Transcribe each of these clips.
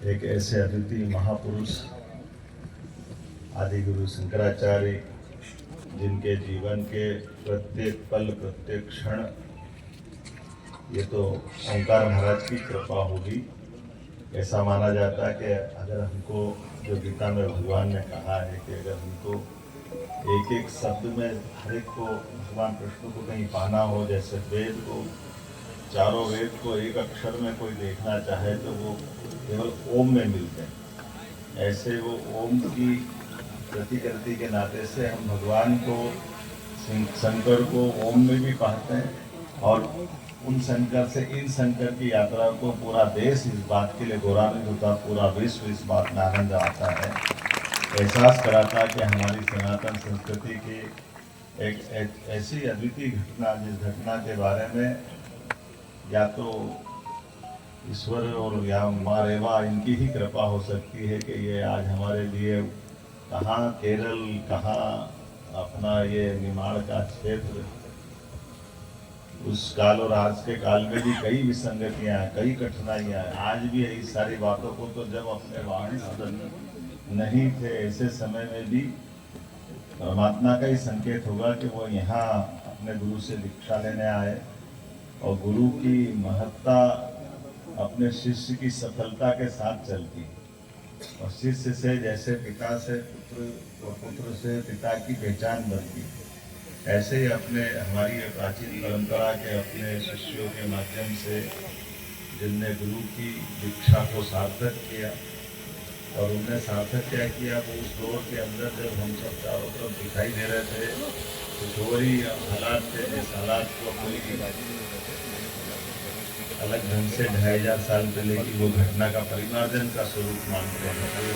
एक ऐसे अद्वितीय महापुरुष आदि गुरु शंकराचार्य, जिनके जीवन के प्रत्येक पल प्रत्येक क्षण ये तो ओंकार महाराज की कृपा होगी। ऐसा माना जाता है कि अगर हमको, जो गीता में भगवान ने कहा है कि अगर हमको एक एक शब्द में हर एक को भगवान कृष्ण को कहीं पाना हो, जैसे वेद को, चारों वेद को एक अक्षर में कोई देखना चाहे तो वो केवल ओम में मिलते हैं। ऐसे वो ओम की प्रतिकृति के नाते से हम भगवान को, शंकर को ओम में भी पाते हैं और उन शंकर से इन शंकर की यात्रा को पूरा देश इस बात के लिए गौरवान्वित होता, पूरा विश्व इस बात में आनंद आता है, एहसास कराता कि हमारी सनातन संस्कृति की एक ऐसी अद्वितीय घटना, जिस घटना के बारे में या तो ईश्वर और या माँ रेवा इनकी ही कृपा हो सकती है कि ये आज हमारे लिए, कहाँ केरल, कहाँ अपना ये निमाड़ का क्षेत्र, उस काल और आज के काल में भी कई विसंगतियाँ हैं, कई कठिनाइयाँ हैं। आज भी इस सारी बातों को तो जब अपने वाणी सदन नहीं थे, ऐसे समय में भी परमात्मा का ही संकेत होगा कि वो यहाँ अपने गुरु से दीक्षा लेने आए और गुरु की महत्ता अपने शिष्य की सफलता के साथ चलती है और शिष्य से जैसे पिता से पुत्र और पुत्र से पिता की पहचान बनती है, ऐसे ही अपने हमारी प्राचीन परंपरा के अपने शिष्यों के माध्यम से जिनने गुरु की दीक्षा को सार्थक किया, और उनने सार्थक क्या किया, वो उस दौर के अंदर जब हम सब चारों तरफ दिखाई दे रहे थे, कुछ और ही हालात थे, जिस हालात को कोई अलग ढंग से 2500 साल पहले की वो घटना का परिमार्जन का स्वरूप मानते हैं। तो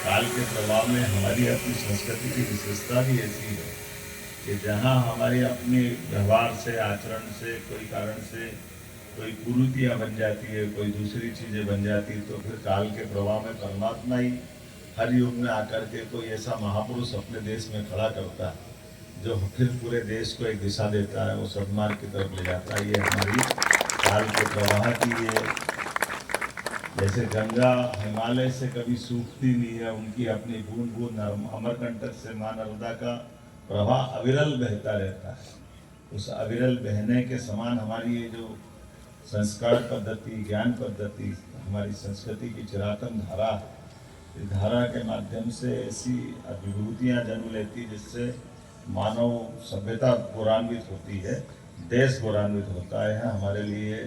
काल के प्रभाव में हमारी अपनी संस्कृति की विशेषता भी ऐसी है कि जहाँ हमारी अपनी व्यवहार से, आचरण से, कोई कारण से कोई कुरीतियाँ बन जाती है, कोई दूसरी चीज़ें बन जाती है, तो फिर काल के प्रभाव में परमात्मा ही हर युग में आकर के कोई ऐसा महापुरुष अपने देश में खड़ा करता है जो फिर पूरे देश को एक दिशा देता है, वो सद्मार्ग की तरफ ले जाता है। ये हमारी काल के प्रवाह की, ये जैसे गंगा हिमालय से कभी सूखती नहीं है, उनकी अपनी बूंद बूंद अमरकंटक से माँ नर्मदा का प्रवाह अविरल बहता रहता है। उस अविरल बहने के समान हमारी ये जो संस्कार पद्धति, ज्ञान पद्धति, हमारी संस्कृति की चिरातन धारा, इस धारा के माध्यम से ऐसी अभिभूतियाँ जन्म लेती जिससे मानव सभ्यता गौरवान्वित होती है, देश गौरवान्वित होता है। हमारे लिए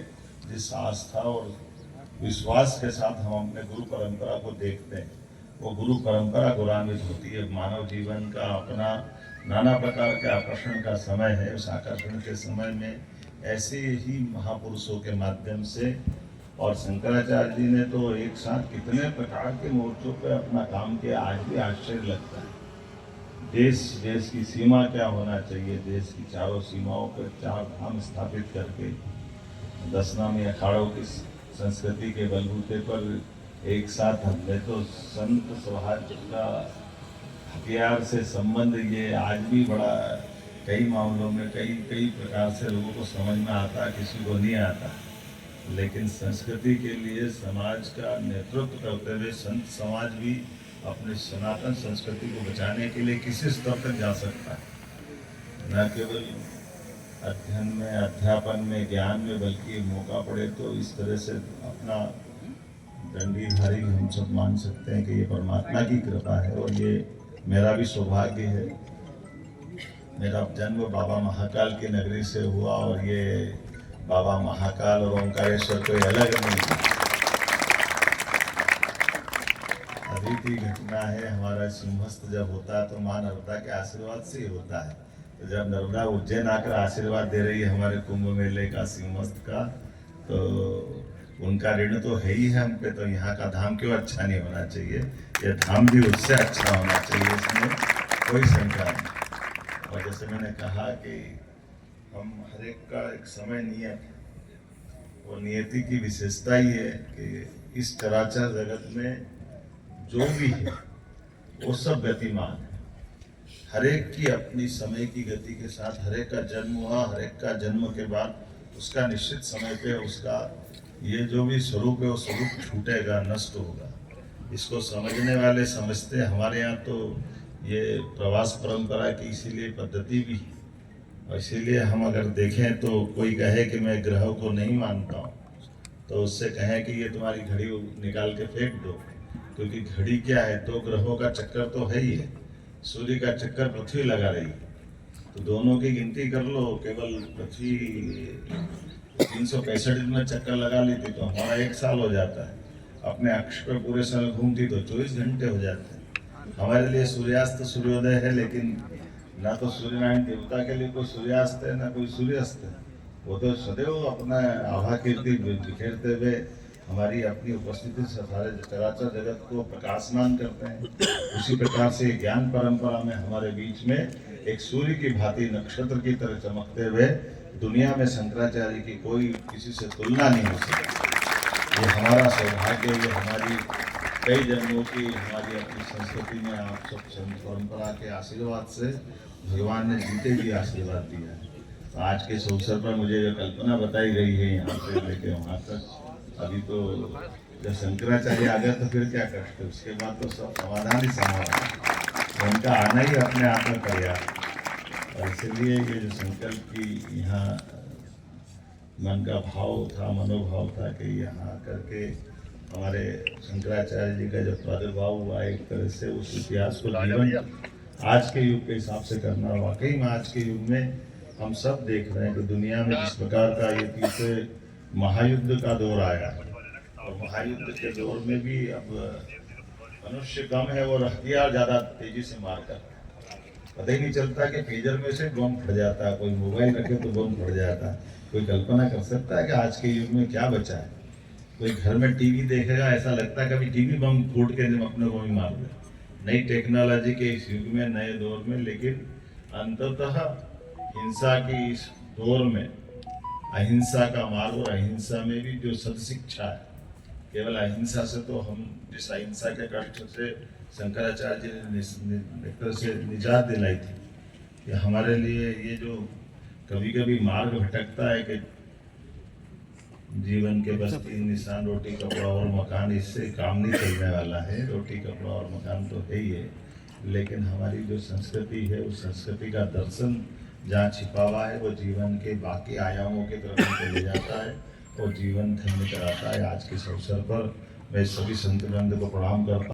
जिस आस्था और विश्वास के साथ हम अपने गुरु परंपरा को देखते हैं, वो गुरु परंपरा गौरवान्वित होती है। मानव जीवन का अपना नाना प्रकार के आकर्षण का समय है, उस आकर्षण के समय में ऐसे ही महापुरुषों के माध्यम से, और शंकराचार्य जी ने तो एक साथ कितने प्रकार के मोर्चों पर अपना काम किया, आज भी आश्चर्य लगता है। देश की सीमा क्या होना चाहिए, देश की चारों सीमाओं पर 4 धाम स्थापित करके 10 नामी अखाड़ों की संस्कृति के बलबूते पर एक साथ हमने तो संत सौहार्द का हथियार से संबंध, ये आज भी बड़ा कई मामलों में कई प्रकार से लोगों को समझ में आता, किसी को नहीं आता, लेकिन संस्कृति के लिए समाज का नेतृत्व करते हुए संत समाज भी अपने सनातन संस्कृति को बचाने के लिए किसी स्तर तक जा सकता है, न केवल अध्ययन में, अध्यापन में, ज्ञान में, बल्कि मौका पड़े तो इस तरह से अपना दंडीधारी हम सब मान सकते हैं कि ये परमात्मा की कृपा है। और ये मेरा भी सौभाग्य है, मेरा जन्म बाबा महाकाल की नगरी से हुआ और ये बाबा महाकाल और ओंकारेश्वर कोई अलग नहीं, अद्वितीय घटना है। हमारा सिंहस्थ जब होता है तो माँ नर्मदा के आशीर्वाद से ही होता है। तो जब नर्मदा उज्जैन आकर आशीर्वाद दे रही है हमारे कुंभ मेले का, सिंहस्थ का, तो उनका ऋण तो है ही है हम पे, तो यहाँ का धाम क्यों अच्छा नहीं होना चाहिए, ये धाम भी उससे अच्छा होना चाहिए, इसमें कोई शंका नहीं। और जैसे मैंने कहा कि हम हर एक का एक समय नियत, वो नियति की विशेषता ही है कि इस चराचर जगत में जो भी है वो सब गतिमान है। हर एक की अपनी समय की गति के साथ, हर एक का जन्म हुआ, हर एक का जन्म के बाद उसका निश्चित समय पे उसका ये जो भी स्वरूप है वो स्वरूप छूटेगा, नष्ट होगा। इसको समझने वाले समझते हैं। हमारे यहाँ तो ये प्रवास परंपरा की इसीलिए पद्धति भी है, और इसीलिए हम अगर देखें तो कोई कहे कि मैं ग्रहों को नहीं मानता हूँ, तो उससे कहें कि ये तुम्हारी घड़ी निकाल के फेंक दो, क्योंकि घड़ी क्या है, दो ग्रहों का चक्कर तो है ही है। सूर्य का चक्कर पृथ्वी लगा रही है, तो दोनों की गिनती कर लो। केवल पृथ्वी 365 दिन में चक्कर लगा लेती तो हमारा 1 साल हो जाता है। अपने अक्ष पर पूरे समय घूमती तो 24 घंटे हो जाते हैं। हमारे लिए सूर्यास्त सूर्योदय है, लेकिन ना तो सूर्यनारायण देवता के लिए कोई सूर्यास्त है, ना कोई सूर्यास्त है। वो तो सदैव अपना आभा कीर्ति बिखेरते हुए हमारी अपनी उपस्थिति से सारे चराचर जगत को प्रकाशमान करते हैं। उसी प्रकार से ज्ञान परंपरा में हमारे बीच में एक सूर्य की भांति नक्षत्र की तरह चमकते हुए दुनिया में शंकराचार्य की कोई किसी से तुलना नहीं हो सकती। ये हमारा सौभाग्य, ये हमारी कई जन्मों की हमारी अपनी संस्कृति में आप सब परंपरा के आशीर्वाद से भगवान ने जीते भी आशीर्वाद दिया है। तो आज के इस अवसर पर मुझे जो कल्पना बताई गई है यहाँ से लेके वहाँ तक, अभी तो जब शंकराचार्य आ गया तो फिर क्या कष्ट, उसके बाद तो सब समाधान ही समाधान। उनका आना ही अपने आप में पर्याप्त। और इसलिए ये जो संकल्प की यहाँ मन का भाव था, मनोभाव था कि यहाँ करके हमारे शंकराचार्य जी का जब प्रादुर्भाव हुआ, एक तरह से उस इतिहास को जीवन आज के युग के हिसाब से करना। वाकई में आज के युग में हम सब देख रहे हैं कि दुनिया में जिस प्रकार का ये तीसरे महायुद्ध का दौर आया है, और महायुद्ध के दौर में भी अब मनुष्य कम है और हथियार ज्यादा तेजी से मार कर, पता ही नहीं चलता कि पेजर में से बम फट जाता है, कोई मोबाइल रखे तो बम फट जाता है। कोई कल्पना कर सकता है कि आज के युग में क्या बचा है? कोई घर में टीवी देखेगा, ऐसा लगता है कभी टीवी बम फूट के अपने को ही मार दे। नई टेक्नोलॉजी के इस युग में, नए दौर में, लेकिन अंततः हिंसा की इस दौर में अहिंसा का मार्ग, और अहिंसा में भी जो सदशिक्षा है, केवल अहिंसा से तो हम जिस अहिंसा के कष्ट से शंकराचार्य जी ने एक तरह से निजात दिलाई थी, कि हमारे लिए ये जो कभी कभी मार्ग भटकता है कि जीवन के बस 3 निशान रोटी कपड़ा और मकान, इससे काम नहीं चलने वाला है। रोटी कपड़ा और मकान तो है ही है, लेकिन हमारी जो संस्कृति है उस संस्कृति का दर्शन जहाँ छिपा हुआ है वो जीवन के बाकी आयामों की तरफ हमको ले जाता है और जीवन धन्य कराता है। आज के इस अवसर पर मैं सभी संत वृंद को प्रणाम करता हूँ।